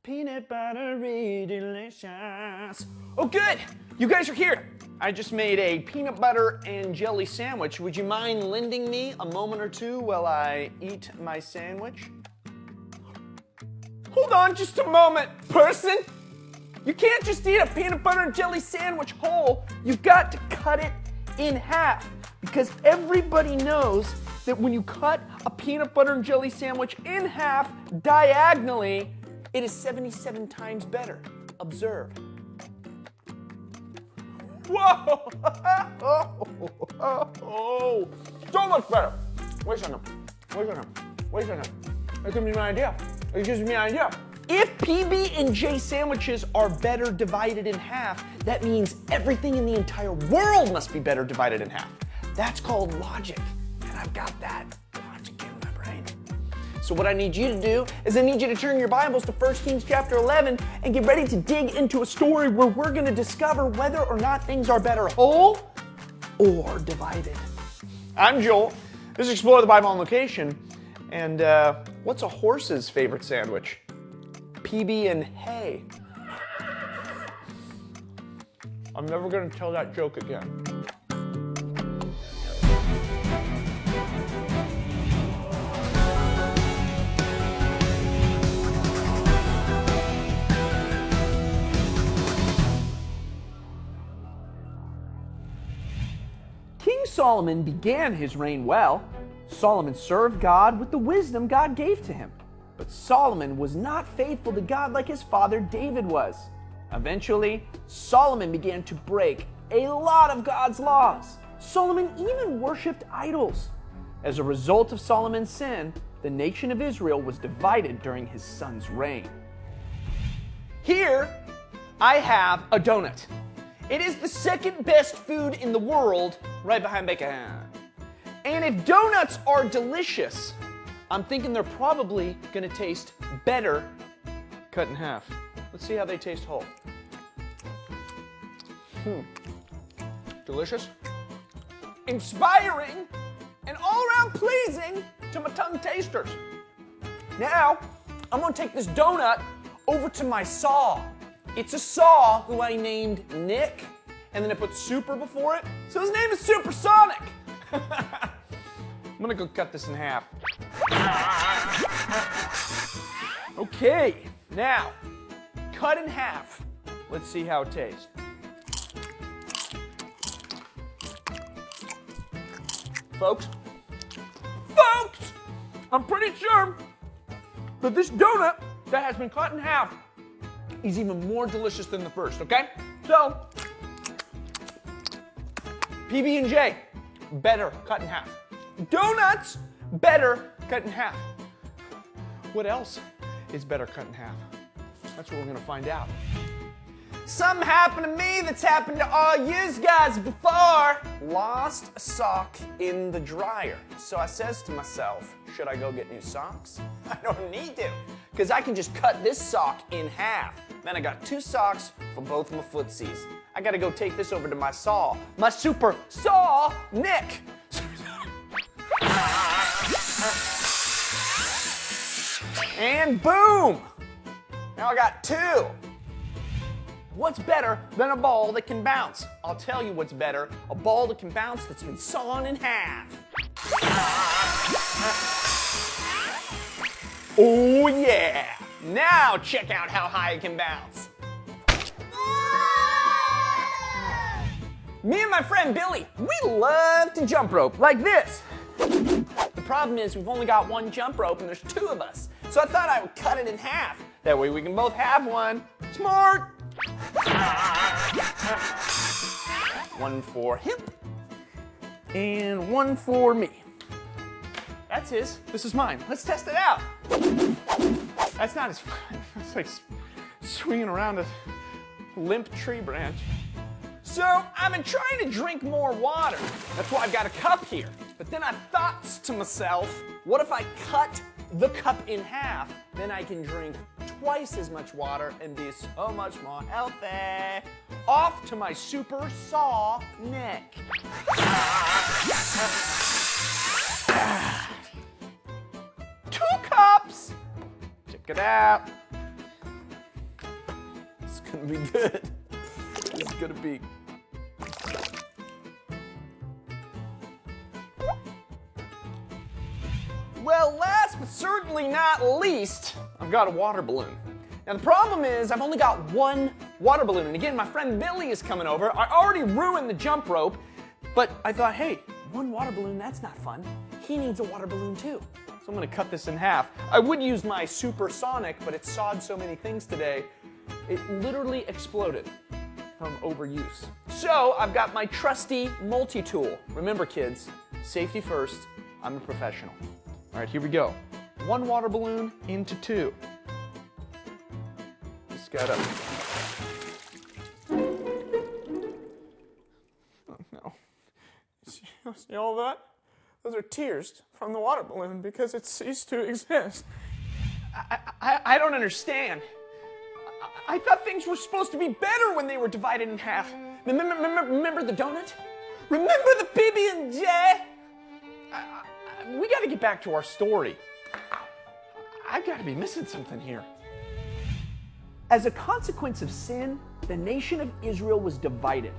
Peanut buttery delicious. Oh, good. You guys are here. I just made a peanut butter and jelly sandwich. Would you mind lending me a moment or two while I eat my sandwich? Hold on just a moment, person. You can't just eat a peanut butter and jelly sandwich whole. You've got to cut it in half because everybody knows that when you cut a peanut butter and jelly sandwich in half diagonally, it is 77 times better. Observe. Whoa! Oh, so much better. Wait a second. That gives me an idea. If PB&J sandwiches are better divided in half, that means everything in the entire world must be better divided in half. That's called logic, and I've got that logic in my brain. So what I need you to do is I need you to turn your Bibles to 1 Kings chapter 11 and get ready to dig into a story where we're going to discover whether or not things are better whole or divided. I'm Joel. This is Explore the Bible on Location. And what's a horse's favorite sandwich? PB and hay. I'm never going to tell that joke again. King Solomon began his reign well. Solomon served God with the wisdom God gave to him. But Solomon was not faithful to God like his father David was. Eventually, Solomon began to break a lot of God's laws. Solomon even worshipped idols. As a result of Solomon's sin, the nation of Israel was divided during his son's reign. Here, I have a donut. It is the second best food in the world, right behind bacon. And if donuts are delicious, I'm thinking they're probably gonna taste better cut in half. Let's see how they taste whole. Delicious, inspiring, and all around pleasing to my tongue tasters. Now, I'm gonna take this donut over to my saw. It's a saw who I named Nick, and then I put super before it, so his name is Supersonic. I'm gonna go cut this in half. Okay, now, cut in half. Let's see how it tastes. Folks, I'm pretty sure that this donut that has been cut in half is even more delicious than the first, okay? So, PB&J, better cut in half. Donuts, better cut in half. What else is better cut in half? That's what we're gonna find out. Something happened to me that's happened to all yous guys before. Lost a sock in the dryer. So I says to myself, should I go get new socks? I don't need to, because I can just cut this sock in half. Then I got 2 socks for both my footsies. I gotta go take this over to my saw, my super saw, Nick. And boom! Now I got 2. What's better than a ball that can bounce? I'll tell you what's better. A ball that can bounce that's been sawn in half. Oh yeah! Now check out how high it can bounce. Me and my friend Billy, we love to jump rope like this. The problem is we've only got 1 jump rope and there's 2 of us. So I thought I would cut it in half. That way we can both have one. Smart! 1 for him and 1 for me. That's his. This is mine. Let's test it out. That's not as fun. It's like swinging around a limp tree branch. So I've been trying to drink more water. That's why I've got a cup here. But then I thought to myself, what if I cut the cup in half? Then I can drink twice as much water and be so much more healthy. Off to my super saw Nick. 2 cups. Check it out. gonna be good. This is gonna be. Well, last but certainly not least, I've got a water balloon. Now the problem is I've only got one water balloon. And again, my friend Billy is coming over. I already ruined the jump rope, but I thought, hey, one water balloon, that's not fun. He needs a water balloon too. So I'm gonna cut this in half. I would use my supersonic, but it sawed so many things today, it literally exploded from overuse. So I've got my trusty multi-tool. Remember kids, safety first, I'm a professional. All right, here we go. One water balloon into two. Just gotta. Oh no. See all that? Those are tears from the water balloon because it ceased to exist. I don't understand. I thought things were supposed to be better when they were divided in half. Remember the donut? Remember the PB&J? We got to get back to our story. I've got to be missing something here. As a consequence of sin, the nation of Israel was divided.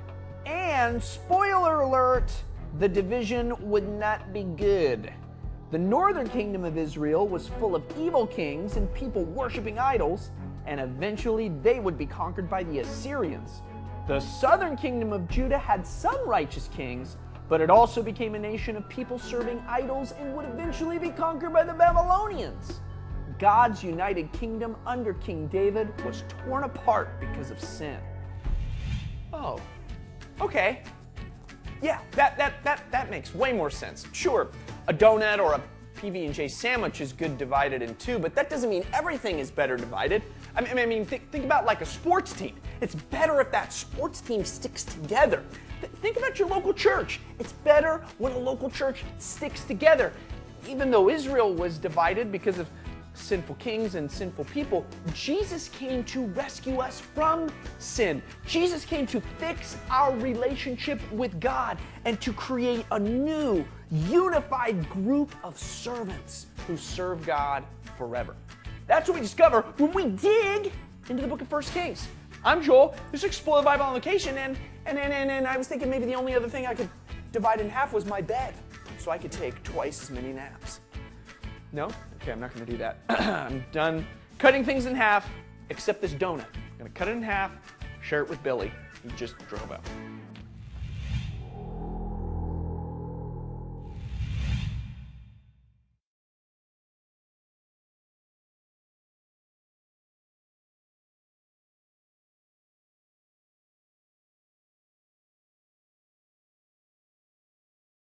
And, spoiler alert, the division would not be good. The northern kingdom of Israel was full of evil kings and people worshiping idols, and eventually they would be conquered by the Assyrians. The southern kingdom of Judah had some righteous kings, but it also became a nation of people serving idols and would eventually be conquered by the Babylonians. God's united kingdom under King David was torn apart because of sin. Oh, okay. Yeah, that makes way more sense. Sure, a donut or a PB&J sandwich is good divided in two, but that doesn't mean everything is better divided. I mean, think about like a sports team. It's better if that sports team sticks together. Think about your local church. It's better when a local church sticks together. Even though Israel was divided because of sinful kings and sinful people, Jesus came to rescue us from sin. Jesus came to fix our relationship with God and to create a new, unified group of servants who serve God forever. That's what we discover when we dig into the book of 1 Kings. I'm Joel. This is Explore the Bible on Location, and I was thinking maybe the only other thing I could divide in half was my bed, so I could take twice as many naps. No? Okay, I'm not going to do that. I'm done cutting things in half, except this donut. I'm going to cut it in half, share it with Billy. He just drove out.